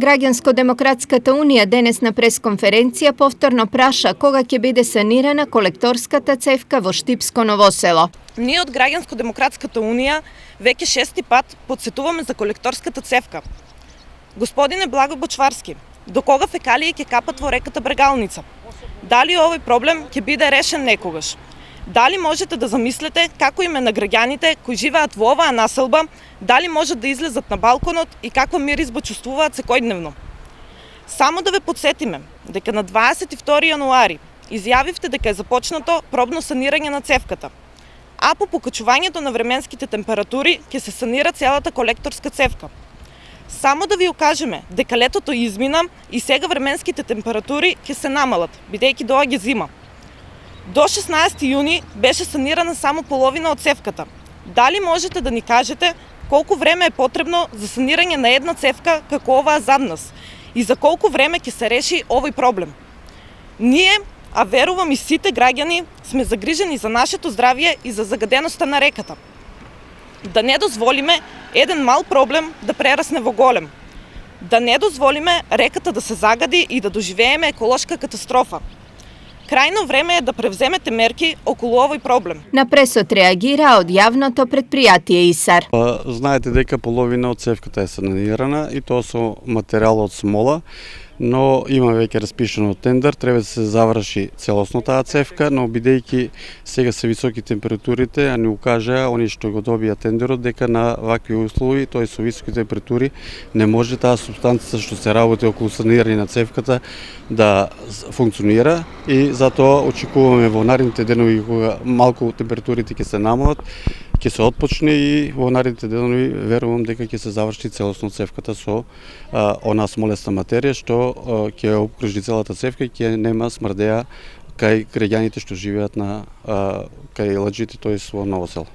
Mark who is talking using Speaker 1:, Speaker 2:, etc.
Speaker 1: Граѓанско-демократската унија денес на пресконференција повторно праша кога ќе биде санирана колекторската цевка во Штипско Ново село.
Speaker 2: Ние од Граѓанско-демократската унија веќе 6-ти пат подсетуваме за колекторската цевка. Господине Благо Бочварски, до кога фекалии ќе капат во реката Брегалница? Дали овој проблем ќе биде решен некогаш? Дали можете да замислите како име на граѓаните кои живеат во оваа населба, дали можат да излезат на балконот и каква миризба чувствуваат секојдневно? Само да ве подсетиме дека на 22 јануари изјавивте дека е започнато пробно санирање на цевката, а по покачувањето на временските температури ќе се санира целата колекторска цевка. Само да ви укажеме дека летото измина и сега временските температури ќе се намалат, бидејќи доаѓа зима. До 16 јуни беше санирана само половина од цевката. Дали можете да ни кажете колку време е потребно за санирање на една цевка како оваа зад нас и за колку време ќе се реши овој проблем? Ние, а верувам и сите граѓани, сме загрижени за нашето здравје и за загаденоста на реката. Да не дозволиме еден мал проблем да прерасне во голем. Да не дозволиме реката да се загади и да доживееме еколошка катастрофа. Крајно време е да превземете мерки околу овој проблем.
Speaker 1: На пресот реагира од јавното предпријатие ИСАР.
Speaker 3: Знаете дека половина од цевката е санирана и тоа со материјал од смола, но има веќе распишано тендер, треба да се заврши целосно таа цевка, но бидејќи сега се високи температурите, а ни укажаа они што го добија тендерот дека на вакви услови, тој со високи температури, не може таа супстанца што се работи околу санирање на цевката да функционира и затоа очекуваме во наредните денови кога малку температурите ќе се намалат, ќе се отпочне и во наредните денови верувам дека ќе се заврши целосно цевката со она смолеста материја што ќе обкружи целата цевка и ќе нема смрдеа кај граѓаните што живеат на кај лаџите, тоест во Ново село.